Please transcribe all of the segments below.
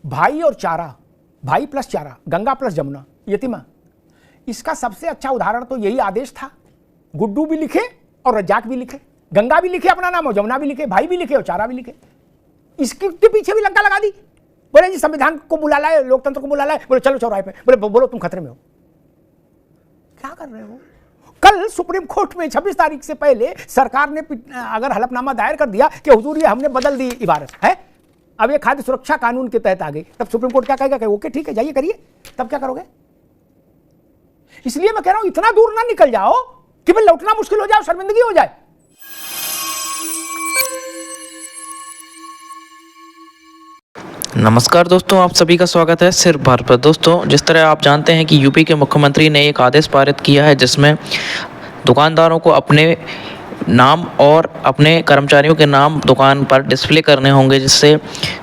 भाई और चारा, भाई प्लस चारा, गंगा प्लस जमुना, यतिमा, इसका सबसे अच्छा उदाहरण तो यही आदेश था। गुड्डू भी लिखे और रज्जाक भी लिखे, गंगा भी लिखे अपना नाम और जमुना भी लिखे, भाई भी लिखे और चारा भी लिखे। इसके पीछे भी लंका लगा दी। बोले जी संविधान को बुला लाए, लोकतंत्र को बुला लाए, बोले चलो चौराहे पे, बोले बोलो तुम खतरे में हो। क्या कर रहे हो? कल सुप्रीम कोर्ट में 26 तारीख से पहले सरकार ने अगर हलफनामा दायर कर दिया कि हुजूर ये हमने बदल दी इबारत है, अब ये खाद्य सुरक्षा कानून के तहत आ गई, तब सुप्रीम कोर्ट क्या कहेगा कि ओके ठीक है जाइए करिए, तब क्या करोगे? इसलिए मैं कह रहा हूं इतना दूर ना निकल जाओ कि भाई लौटना मुश्किल हो जाए, शर्मिंदगी हो जाए। नमस्कार दोस्तों, आप सभी का स्वागत है सिर्फ भारत पर। दोस्तों, जिस तरह आप जानते हैं कि यूपी के मुख्यमंत्री ने एक आदेश पारित किया है जिसमें दुकानदारों को अपने नाम और अपने कर्मचारियों के नाम दुकान पर डिस्प्ले करने होंगे, जिससे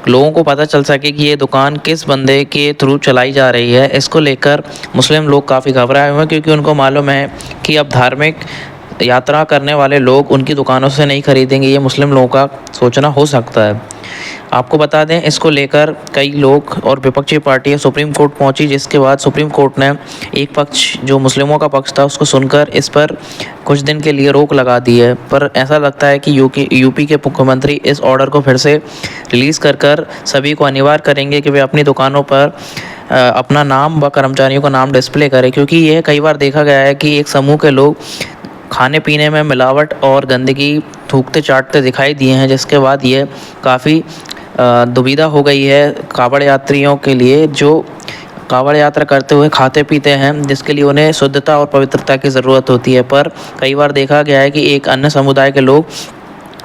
लोगों को पता चल सके कि ये दुकान किस बंदे के थ्रू चलाई जा रही है। इसको लेकर मुस्लिम लोग काफ़ी घबराए हुए हैं, क्योंकि उनको मालूम है कि अब धार्मिक यात्रा करने वाले लोग उनकी दुकानों से नहीं खरीदेंगे। ये मुस्लिम लोगों का सोचना हो सकता है। आपको बता दें, इसको लेकर कई लोग और विपक्षी पार्टियां सुप्रीम कोर्ट पहुंची, जिसके बाद सुप्रीम कोर्ट ने एक पक्ष जो मुस्लिमों का पक्ष था उसको सुनकर इस पर कुछ दिन के लिए रोक लगा दी है। पर ऐसा लगता है कि यूपी के मुख्यमंत्री इस ऑर्डर को फिर से रिलीज़ कर सभी को अनिवार्य करेंगे कि वे अपनी दुकानों पर अपना नाम व कर्मचारियों का नाम डिस्प्ले करें, क्योंकि यह कई बार देखा गया है कि एक समूह के लोग खाने पीने में मिलावट और गंदगी थूकते चाटते दिखाई दिए हैं, जिसके बाद ये काफ़ी दुविधा हो गई है कांवड़ यात्रियों के लिए, जो कांवड़ यात्रा करते हुए खाते पीते हैं, जिसके लिए उन्हें शुद्धता और पवित्रता की ज़रूरत होती है। पर कई बार देखा गया है कि एक अन्य समुदाय के लोग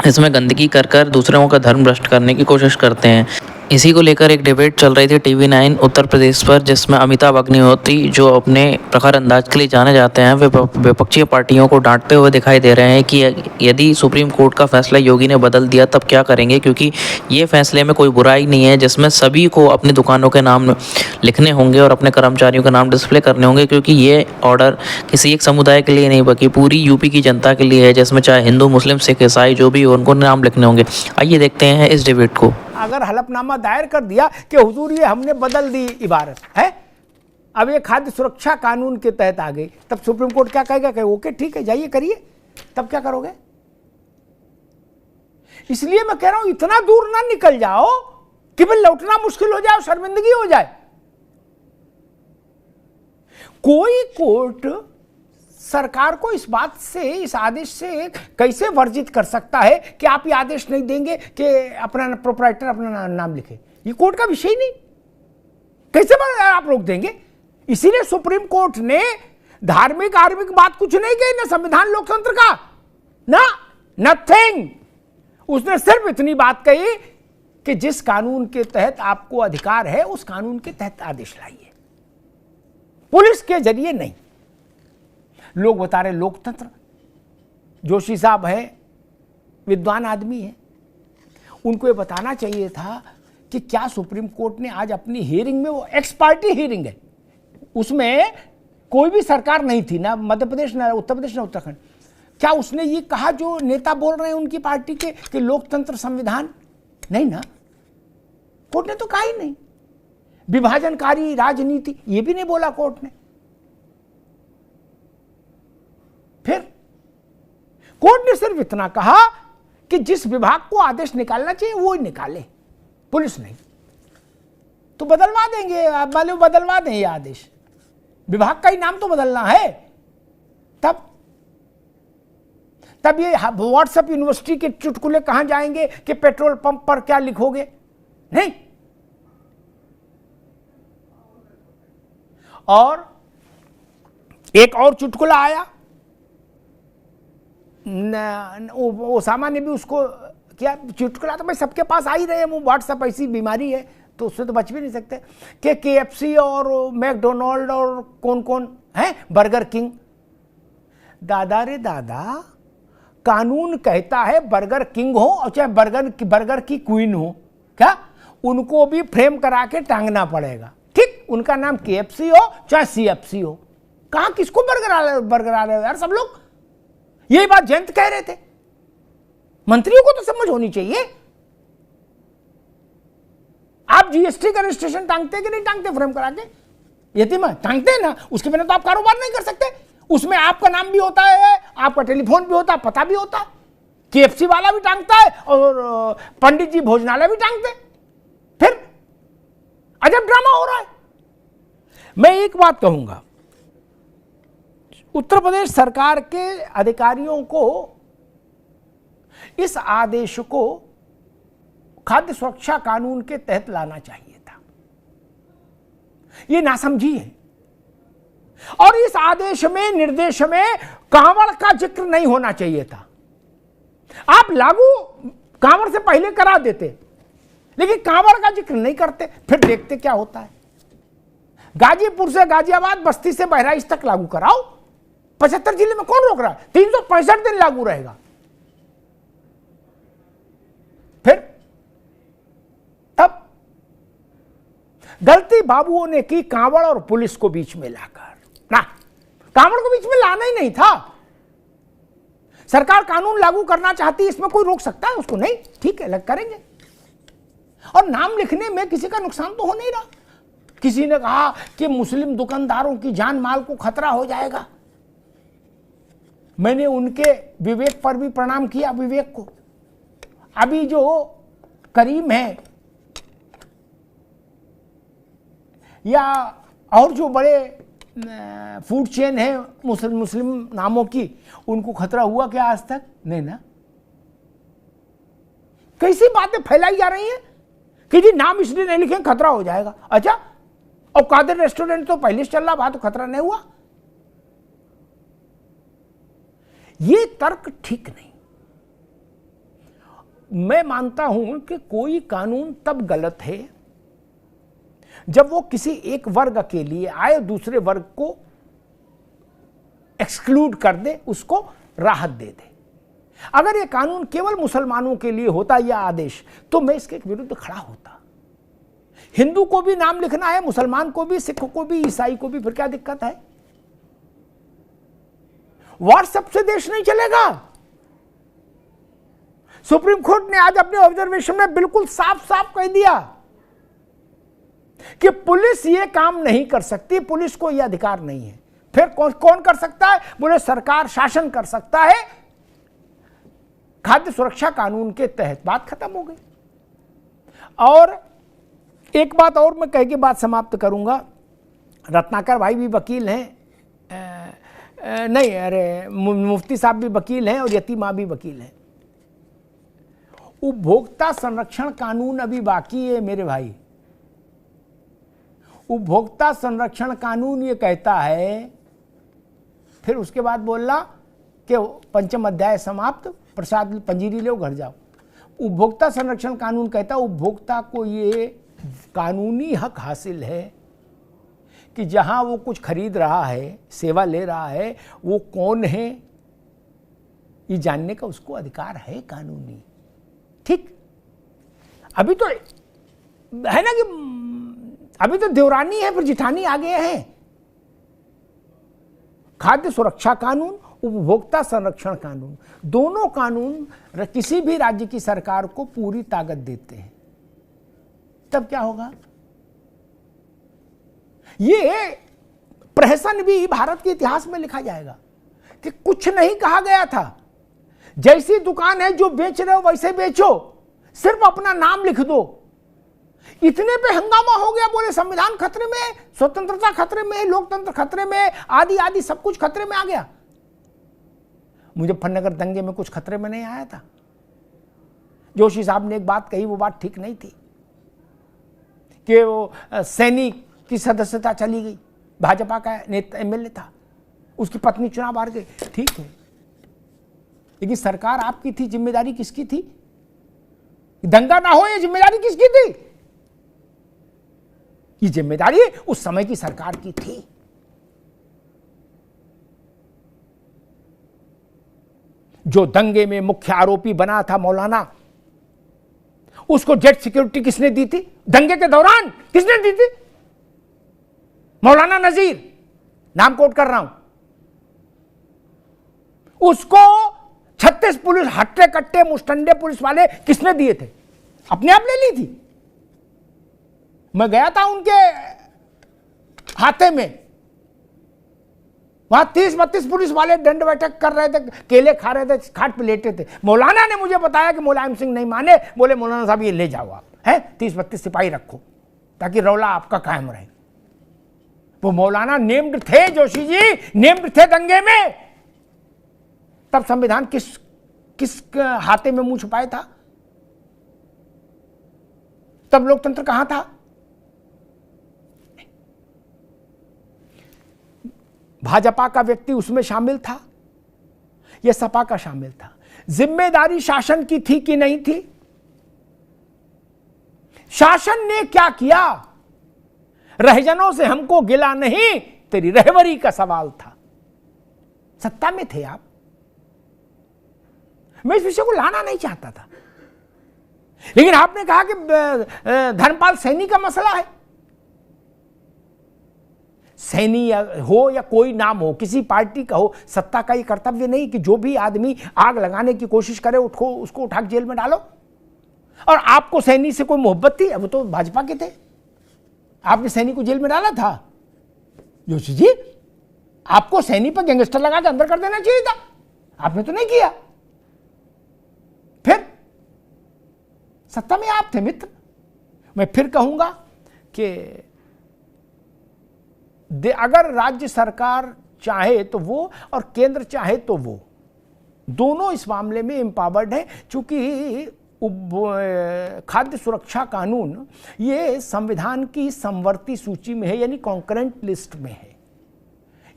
इसमें गंदगी कर दूसरों का धर्म भ्रष्ट करने की कोशिश करते हैं। इसी को लेकर एक डिबेट चल रही थी TV9 उत्तर प्रदेश पर, जिसमें अमिताभ अग्निहोत्री, जो अपने प्रखर अंदाज के लिए जाने जाते हैं, वे विपक्षी पार्टियों को डांटते हुए दिखाई दे रहे हैं कि यदि सुप्रीम कोर्ट का फैसला योगी ने बदल दिया तब क्या करेंगे, क्योंकि ये फैसले में कोई बुराई नहीं है, जिसमें सभी को अपनी दुकानों के नाम लिखने होंगे और अपने कर्मचारियों के नाम डिस्प्ले करने होंगे, क्योंकि ये ऑर्डर किसी एक समुदाय के लिए नहीं बल्कि पूरी यूपी की जनता के लिए है, जिसमें चाहे हिंदू, मुस्लिम, सिख, ईसाई जो भी हो, उनको नाम लिखने होंगे। आइए देखते हैं इस डिबेट को। अगर हलफनामा दायर कर दिया कि हुजूर ये हमने बदल दी इबारत है, अब ये खाद्य सुरक्षा कानून के तहत आ गई, तब सुप्रीम कोर्ट क्या कहेगा कि ओके ठीक है जाइए करिए, तब क्या करोगे? इसलिए मैं कह रहा हूं इतना दूर ना निकल जाओ कि भाई लौटना मुश्किल हो जाए, शर्मिंदगी हो जाए। कोई कोर्ट सरकार को इस बात से, इस आदेश से कैसे वर्जित कर सकता है कि आप ये आदेश नहीं देंगे कि अपना प्रोप्राइटर अपना नाम लिखे? ये कोर्ट का विषय नहीं, कैसे आप रोक देंगे? इसीलिए सुप्रीम कोर्ट ने धार्मिक आर्मिक बात कुछ नहीं कही, ना संविधान लोकतंत्र का, ना नथिंग। उसने सिर्फ इतनी बात कही कि जिस कानून के तहत आपको अधिकार है उस कानून के तहत आदेश लाइए, पुलिस के जरिए नहीं। लोग बता रहे लोकतंत्र, जोशी साहब है, विद्वान आदमी है, उनको ये बताना चाहिए था कि क्या सुप्रीम कोर्ट ने आज अपनी हियरिंग में, वो एक्स पार्टी हियरिंग है, उसमें कोई भी सरकार नहीं थी, ना मध्य प्रदेश, ना उत्तर प्रदेश, ना उत्तराखंड, क्या उसने ये कहा जो नेता बोल रहे हैं उनकी पार्टी के कि लोकतंत्र संविधान नहीं? ना, कोर्ट ने तो कहा ही नहीं। विभाजनकारी राजनीति ये भी नहीं बोला कोर्ट ने। फिर कोर्ट ने सिर्फ इतना कहा कि जिस विभाग को आदेश निकालना चाहिए वो ही निकाले, पुलिस नहीं। तो बदलवा देंगे, आप मालूम बदलवा दें ये आदेश, विभाग का ही नाम तो बदलना है। तब ये व्हाट्सएप यूनिवर्सिटी के चुटकुले कहां जाएंगे कि पेट्रोल पंप पर क्या लिखोगे? नहीं। और एक और चुटकुला आया, ओसामा ने भी उसको क्या चुटकुला, तो भाई सबके पास आ ही रहे हैं, वो व्हाट्सएप ऐसी बीमारी है तो उससे तो बच भी नहीं सकते कि KFC और मैकडोनाल्ड और कौन कौन है, बर्गर किंग। दादा रे दादा, कानून कहता है बर्गर किंग हो और चाहे बर्गर की क्वीन हो, क्या उनको भी फ्रेम करा के टांगना पड़ेगा? ठीक, उनका नाम KFC हो चाहे CFC हो। कहां किसको बर्गर आ रहे हो यार सब लोग? यही बात जयंत कह रहे थे। मंत्रियों को तो समझ होनी चाहिए। आप जीएसटी का रजिस्ट्रेशन टांगते कि नहीं टांगते फ्रेम करा के? यतीम टांगते हैं ना, उसके बिना तो आप कारोबार नहीं कर सकते। उसमें आपका नाम भी होता है, आपका टेलीफोन भी होता है, पता भी होता है। KFC वाला भी टांगता है और पंडित जी भोजनालय भी टांगते हैं। फिर अजब ड्रामा हो रहा है। मैं एक बात कहूंगा, उत्तर प्रदेश सरकार के अधिकारियों को इस आदेश को खाद्य सुरक्षा कानून के तहत लाना चाहिए था। यह नासमझी है। और इस आदेश में, निर्देश में कांवड़ का जिक्र नहीं होना चाहिए था। आप लागू कांवड़ से पहले करा देते, लेकिन कांवड़ का जिक्र नहीं करते। फिर देखते क्या होता है। गाजीपुर से गाजियाबाद, बस्ती से बहराइच तक लागू कराओ। 75 जिले में कौन रोक रहा है? 365 दिन लागू रहेगा। फिर तब गलती बाबुओं ने की कांवड़ और पुलिस को बीच में लाकर। ना, कांवड़ को बीच में लाना ही नहीं था। सरकार कानून लागू करना चाहती है, इसमें कोई रोक सकता है उसको? नहीं, ठीक है, लग करेंगे। और नाम लिखने में किसी का नुकसान तो हो नहीं रहा। किसी ने कहा कि मुस्लिम दुकानदारों की जान माल को खतरा हो जाएगा। मैंने उनके विवेक पर भी प्रणाम किया, विवेक को। अभी जो करीम है या और जो बड़े फूड चेन है मुस्लिम नामों की, उनको खतरा हुआ क्या आज तक? नहीं ना। कैसी बातें फैलाई जा रही हैं कि जी नाम इसलिए नहीं लिखे खतरा हो जाएगा। अच्छा, और कादिर रेस्टोरेंट तो पहले से चल रहा, बात तो खतरा नहीं हुआ। ये तर्क ठीक नहीं। मैं मानता हूं कि कोई कानून तब गलत है जब वो किसी एक वर्ग के लिए आए, दूसरे वर्ग को एक्सक्लूड कर दे, उसको राहत दे दे। अगर ये कानून केवल मुसलमानों के लिए होता यह आदेश, तो मैं इसके विरुद्ध खड़ा होता। हिंदू को भी नाम लिखना है, मुसलमान को भी, सिख को भी, ईसाई को भी, फिर क्या दिक्कत है? व्हाट्सएप से देश नहीं चलेगा। सुप्रीम कोर्ट ने आज अपने ऑब्जर्वेशन में बिल्कुल साफ साफ कह दिया कि पुलिस ये काम नहीं कर सकती, पुलिस को यह अधिकार नहीं है। फिर कौन कर सकता है? बोले सरकार, शासन कर सकता है खाद्य सुरक्षा कानून के तहत। बात खत्म हो गई। और एक बात और मैं कह के बात समाप्त करूंगा। रत्नाकर भाई भी वकील हैं, नहीं अरे मुफ्ती साहब भी वकील हैं और यतीमा भी वकील हैं। उपभोक्ता संरक्षण कानून अभी बाकी है मेरे भाई। उपभोक्ता संरक्षण कानून ये कहता है, फिर उसके बाद बोलना कि पंचम अध्याय समाप्त, प्रसाद पंजीरी लो, घर जाओ। उपभोक्ता संरक्षण कानून कहता है उपभोक्ता को ये कानूनी हक हासिल है कि जहां वो कुछ खरीद रहा है, सेवा ले रहा है, वो कौन है ये जानने का उसको अधिकार है कानूनी। ठीक, अभी तो है ना कि अभी तो देवरानी है, फिर जिठानी आ गए हैं। खाद्य सुरक्षा कानून, उपभोक्ता संरक्षण कानून, दोनों कानून किसी भी राज्य की सरकार को पूरी ताकत देते हैं। तब क्या होगा? ये प्रहसन भी भारत के इतिहास में लिखा जाएगा कि कुछ नहीं कहा गया था। जैसी दुकान है, जो बेच रहे हो वैसे बेचो, सिर्फ अपना नाम लिख दो। इतने पे हंगामा हो गया, बोले संविधान खतरे में, स्वतंत्रता खतरे में, लोकतंत्र खतरे में, आदि आदि सब कुछ खतरे में आ गया। मुजफ्फरनगर दंगे में कुछ खतरे में नहीं आया था। जोशी साहब ने एक बात कही, वो बात ठीक नहीं थी कि वो सैनिक की सदस्यता चली गई, भाजपा का नेता एमएलए था, उसकी पत्नी चुनाव हार गई। ठीक है, लेकिन सरकार आपकी थी, जिम्मेदारी किसकी थी? दंगा ना हो, ये जिम्मेदारी किसकी थी? ये जिम्मेदारी उस समय की सरकार की थी। जो दंगे में मुख्य आरोपी बना था मौलाना, उसको जेट सिक्योरिटी किसने दी थी? दंगे के दौरान किसने दी थी? मौलाना नजीर, नाम कोट कर रहा हूं। उसको 36 पुलिस हट्टे कट्टे मुस्टंडे पुलिस वाले किसने दिए थे? अपने आप ले ली थी। मैं गया था उनके हाथे में, वहां 30-32 पुलिस वाले दंड बैठक कर रहे थे, केले खा रहे थे, खाट पे लेटे थे। मौलाना ने मुझे बताया कि मुलायम सिंह नहीं माने, बोले मौलाना साहब ये ले जाओ आप, है 30-32 सिपाही रखो ताकि रौला आपका कायम रहे। वो मौलाना नेम्ड थे, जोशी जी नेम्ड थे दंगे में। तब संविधान किस हाथे में मुंह छुपाए था? तब लोकतंत्र कहां था? भाजपा का व्यक्ति उसमें शामिल था, यह सपा का शामिल था। जिम्मेदारी शासन की थी कि नहीं थी? शासन ने क्या किया? रहजनों से हमको गिला नहीं, तेरी रहबरी का सवाल था। सत्ता में थे आप। मैं इस विषय को लाना नहीं चाहता था, लेकिन आपने कहा कि धर्मपाल सैनी का मसला है। सैनी हो या कोई नाम हो, किसी पार्टी का हो, सत्ता का ये कर्तव्य नहीं कि जो भी आदमी आग लगाने की कोशिश करे उसको उठा के जेल में डालो। और आपको सैनी से कोई मोहब्बत थी? वो तो भाजपा के थे, आपने सैनी को जेल में डाला था। जोशी जी, आपको सैनी पर गैंगस्टर लगा के अंदर कर देना चाहिए था, आपने तो नहीं किया। फिर सत्ता में आप थे मित्र। मैं फिर कहूंगा कि अगर राज्य सरकार चाहे तो वो और केंद्र चाहे तो वो, दोनों इस मामले में एम्पावर्ड है। चूंकि खाद्य सुरक्षा कानून ये संविधान की समवर्ती सूची में है, यानी कॉन्करेंट लिस्ट में है,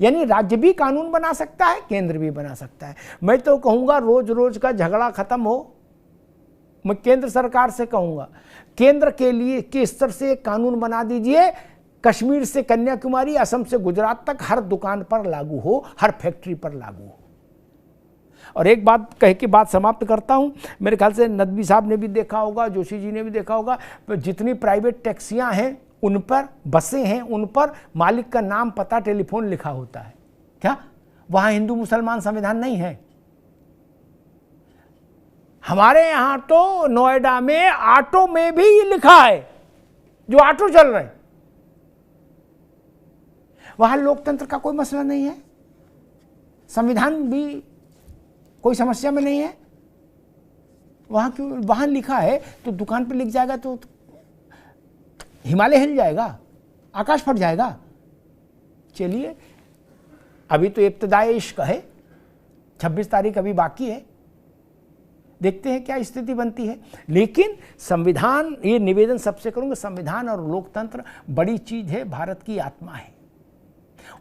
यानी राज्य भी कानून बना सकता है, केंद्र भी बना सकता है। मैं तो कहूंगा रोज रोज का झगड़ा खत्म हो। मैं केंद्र सरकार से कहूंगा, केंद्र के लिए के स्तर से एक कानून बना दीजिए, कश्मीर से कन्याकुमारी, असम से गुजरात तक हर दुकान पर लागू हो, हर फैक्ट्री पर लागू हो। और एक बात कह के बात समाप्त करता हूं। मेरे ख्याल से नदवी साहब ने भी देखा होगा, जोशी जी ने भी देखा होगा, जितनी प्राइवेट टैक्सियां हैं उन पर, बसें हैं उन पर मालिक का नाम, पता, टेलीफोन लिखा होता है। क्या वहां हिंदू मुसलमान संविधान नहीं है? हमारे यहां तो नोएडा में ऑटो में भी ये लिखा है, जो ऑटो चल रहे हैं। वहां लोकतंत्र का कोई मसला नहीं है, संविधान भी कोई समस्या में नहीं है। वहां क्यों? वहां लिखा है तो दुकान पे लिख जाएगा तो हिमालय हिल जाएगा, आकाश फट जाएगा। चलिए, अभी तो इब्तिदाए इश्क है, 26 तारीख अभी बाकी है, देखते हैं क्या स्थिति बनती है। लेकिन संविधान, ये निवेदन सबसे करूंगा, संविधान और लोकतंत्र बड़ी चीज है, भारत की आत्मा है।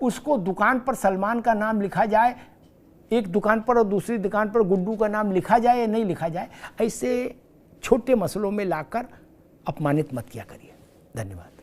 उसको दुकान पर सलमान का नाम लिखा जाए एक दुकान पर और दूसरी दुकान पर गुड्डू का नाम लिखा जाए या नहीं लिखा जाए, ऐसे छोटे मसलों में लाकर अपमानित मत किया करिए। धन्यवाद।